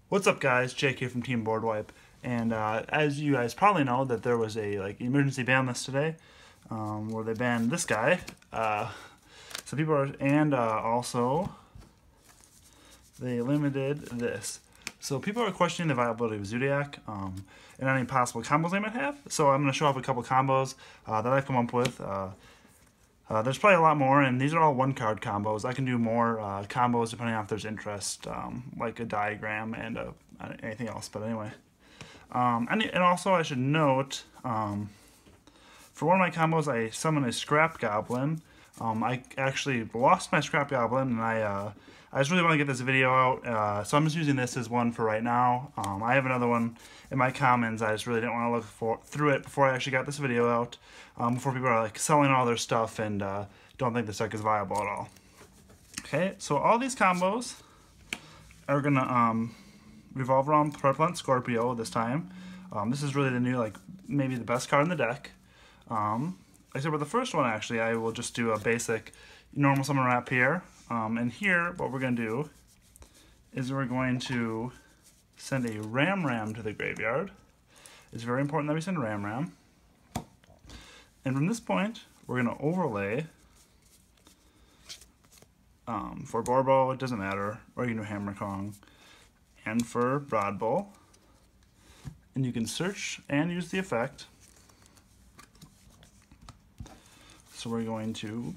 What's up, guys? Jake here from Team Boardwipe, and as you guys probably know, that there was a emergency ban list today, where they banned this guy. So people are, and also they limited this. So people are questioning the viability of Zoodiac and any possible combos they might have. So I'm going to show off a couple combos that I've come up with. There's probably a lot more, and these are all one-card combos. I can do more combos depending on if there's interest, like a diagram and anything else. But anyway, and also I should note, for one of my combos, I summoned a Scrap Goblin. I actually lost my Scrap Goblin, and I just really want to get this video out, so I'm just using this as one for right now. I have another one in my commons. I just really didn't want to look through it before I actually got this video out, before people are like selling all their stuff and don't think this deck is viable at all. Okay, so all these combos are gonna revolve around Purple Scorpio this time. This is really the new, maybe the best card in the deck. Except for the first one, actually, I will just do a basic normal summon wrap here. And here, what we're going to do is we're going to send a Ram to the graveyard. It's very important that we send Ram. And from this point, we're going to overlay for Borbo, it doesn't matter, or you can do Hammer Kong, and for Broadbull. And you can search and use the effect. So we're going to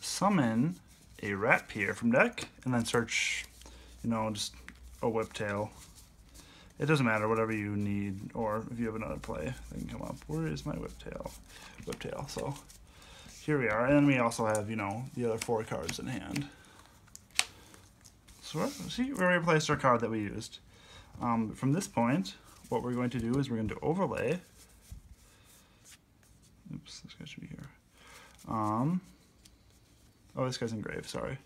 summon a Rat here from deck, and then search, just a Whiptail. It doesn't matter, whatever you need, or if you have another play that can come up. Where is my Whiptail? Whiptail. So here we are, and then we also have, the other 4 cards in hand. So see, we replaced our card that we used. From this point, what we're going to do is we're going to overlay. Oops, this guy should be here. Oh, this guy's engraved, sorry.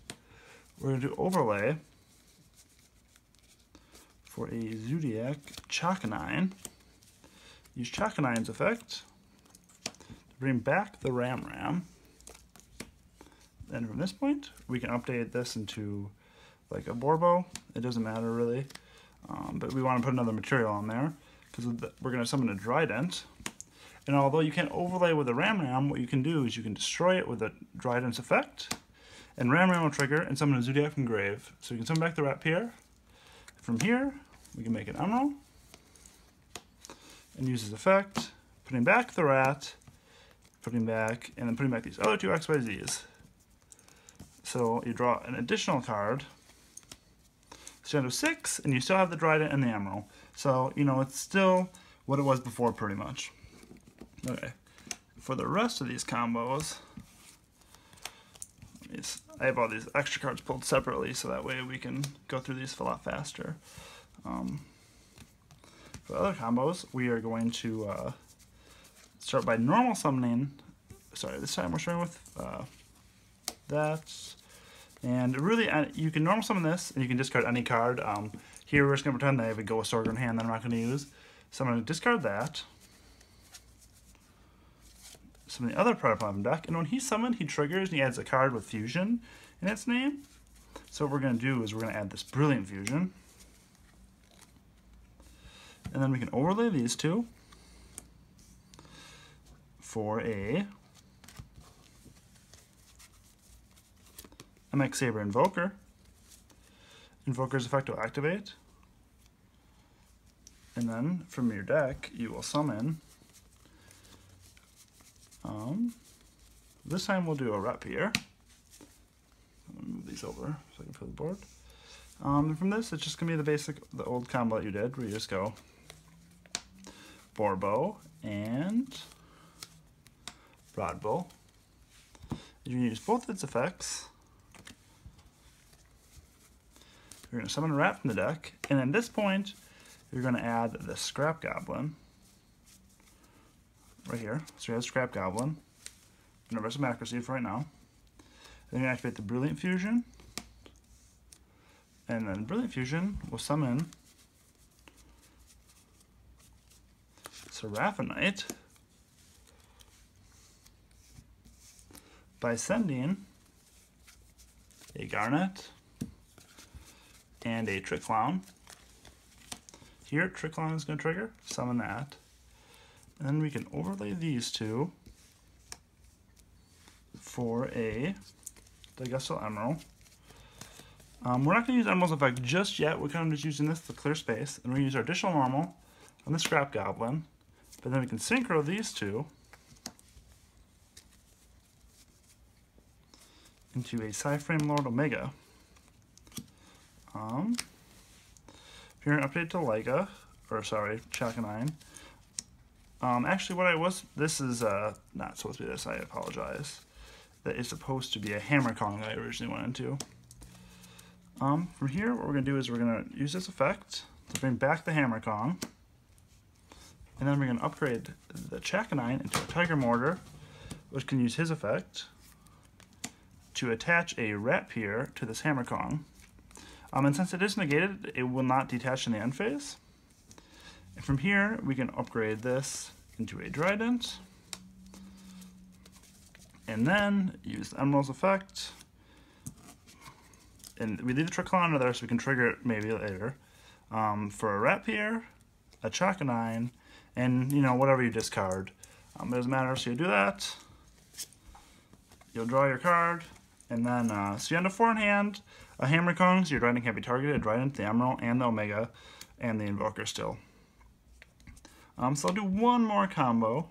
We're going to do overlay for a Zoodiac Chakanine. Use Chakanine's effect to bring back the Ram. Then from this point, we can update this into like a Borbo. It doesn't matter really, but we want to put another material on there because we're going to summon a Trident. And although you can't overlay with a Ram, what you can do is you can destroy it with a Trident's effect, and Ram will trigger and summon a Zoodiac from grave. So you can summon back the Rat here. From here, we can make an Emerald, and use his effect, putting back the Rat, putting back, and then putting back these other 2 XYZs. So you draw an additional card, so you have 6, and you still have the Trident and the Emerald. So, it's still what it was before pretty much. Okay, for the rest of these combos, I have all these extra cards pulled separately, so that way we can go through these a lot faster. For other combos, we are going to start by normal summoning. Sorry, this time we're starting with that. And really, you can normal summon this, and you can discard any card. Here, we're just going to pretend that I have a Ghost Order in hand that I'm not going to use. So I'm going to discard that. Summon the other Predator from deck, and when he's summoned, he triggers and he adds a card with Fusion in its name. So what we're going to do is we're going to add this Brilliant Fusion. And then we can overlay these 2 for a MX Saber Invoker. Invoker's effect will activate. And then from your deck, you will summon. This time we'll do a Rep here. I'm gonna move these over so I can fill the board. And from this, it's just gonna be the old combo that you did, where you just go Borbo and Broadbull. You can use both its effects. You're gonna summon a Rat from the deck, and at this point, you're gonna add the Scrap Goblin. Right here, so you have Scrap Goblin. I'm going to rest some accuracy for right now. Then you activate the Brilliant Fusion. And then Brilliant Fusion will summon Seraphinite by sending a Garnet, and a Trick Clown. Here, Trick Clown is going to trigger, summon that. And then we can overlay these two for a Digustal Emerald. We're not going to use Emerald's effect just yet. We're kind of just using this to clear space. And we're going to use our additional normal on the Scrap Goblin. But then we can synchro these two into a Psyframe Lord Omega. Here an update to Leica, or sorry, Chakanine. Actually, this is not supposed to be this, I apologize. That is supposed to be a Hammer Kong I originally went into. From here, what we're going to do is we're going to use this effect to bring back the Hammer Kong. And then we're going to upgrade the Chakanine into a Tiger Mortar, which can use his effect to attach a Rapier to this Hammer Kong. And since it is negated, it will not detach in the end phase. And from here, we can upgrade this into a Trident. And then use the Emerald's effect. And we leave the Trick Clown under there so we can trigger it maybe later. For a Rapier, a Chakanine, and whatever you discard. It doesn't matter, so you do that. You'll draw your card. And then, so you end up 4 in hand. A Hammer Kong, so your Trident can't be targeted. A Trident, the Emerald, and the Omega, and the Invoker still. So I'll do one more combo.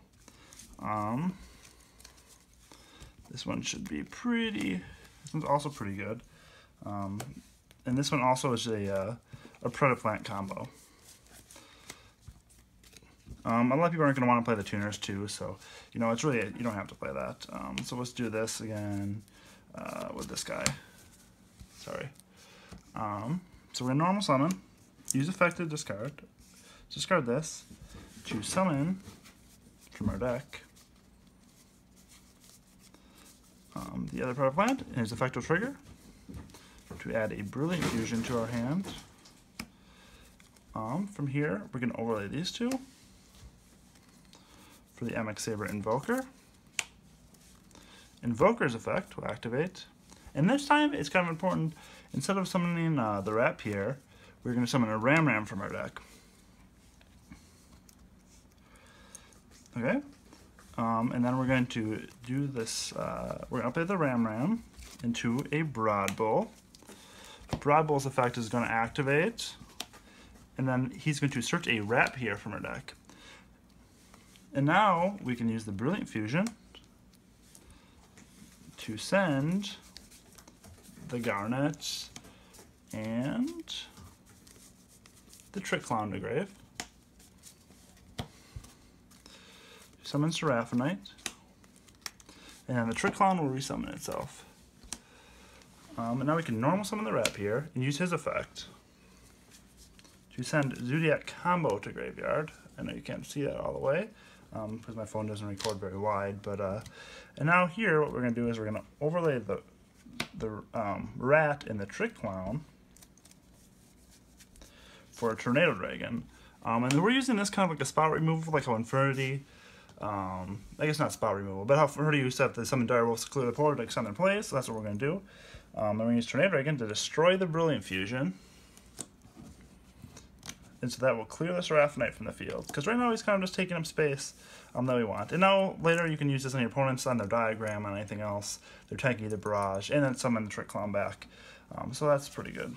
This one should be this one's also pretty good. And this one also is a Predaplant combo. A lot of people aren't going to want to play the tuners too, so it's really, you don't have to play that. So let's do this again with this guy. Sorry. So we're going to normal summon, use effect to discard this to summon from our deck the other Predaplant, and his effect will trigger to add a Brilliant Fusion to our hand. From here, we're going to overlay these two for the MX Saber Invoker. Invoker's effect will activate, and this time it's kind of important. Instead of summoning the Rapier, we're going to summon a Ram from our deck. Okay, and then we're going to do this. We're going to update the Ram into a Broadbull. Broadbull's effect is going to activate, and then he's going to search a Rapier from our deck. And now we can use the Brilliant Fusion to send the Garnet and the Trick Clown to grave. Summon Seraphinite, and then the Trick Clown will resummon itself. And now we can normal summon the Rapier and use his effect to send Zoodiac Combo to graveyard. I know you can't see that all the way because my phone doesn't record very wide, but and now here what we're going to do is we're going to overlay the Rat and the Trick Clown for a Tornado Dragon. And we're using this kind of like a spot removal, like how Infernity, I guess not spot removal, but how Infernity used to have to summon Direwolves to clear the board, like summon in place, so that's what we're going to do. And we're going to use Tornado Dragon to destroy the Brilliant Fusion. And so that will clear the Seraphinite from the field. Because right now he's kind of just taking up space that we want. And now later you can use this on your opponents, on their diagram, on anything else. They're tanking the Barrage, and then summon the Trick Clown back. So that's pretty good.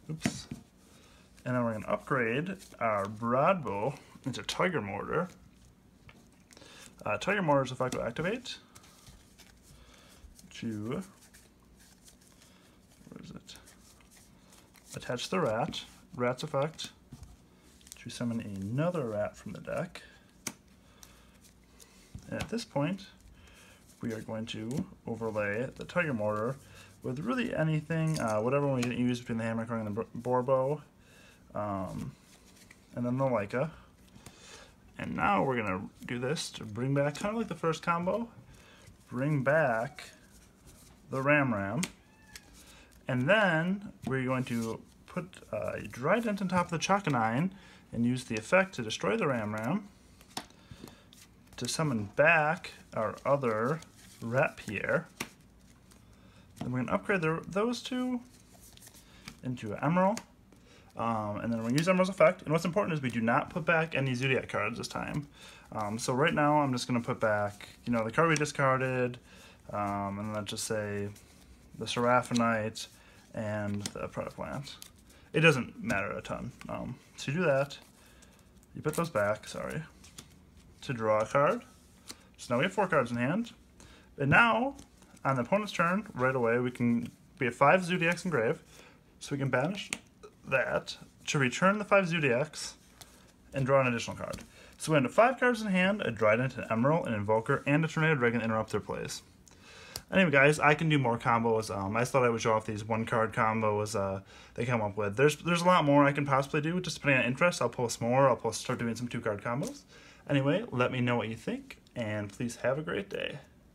Oops. And then we're going to upgrade our Broadbull into Tiger Mortar. Tiger Mortar's effect will activate to, where is it? Attach the Rat. Rat's effect to summon another Rat from the deck. And at this point, we are going to overlay the Tiger Mortar with really anything, whatever we didn't use between the Hammer Kong and the Borbo, and then the Leica. And now we're going to do this to bring back, kind of like the first combo, bring back the Ram. And then we're going to put a Trident on top of the Chakanine and use the effect to destroy the Ram to summon back our other Rapier. Then we're going to upgrade those two into Emerald. And then we're going to use Emerald's effect. And what's important is we do not put back any Zoodiac cards this time. So right now I'm just going to put back, you know, the card we discarded, and let's just say the Seraphinite and the Predaplant. It doesn't matter a ton. So you do that, you put those back, sorry, to draw a card. So now we have 4 cards in hand. And now, on the opponent's turn, right away, we have 5 Zoodiacs in grave. So we can banish that to return the 5 Zoodiacs and draw an additional card. So we end up 5 cards in hand, a Trident, an Emerald, an Invoker, and a Tornado Dragon interrupt their plays. Anyway, guys, I can do more combos. I just thought I would show off these 1-card combos they come up with. There's a lot more I can possibly do, just depending on interest. I'll post more. I'll start doing some 2-card combos. Anyway, let me know what you think, and please have a great day.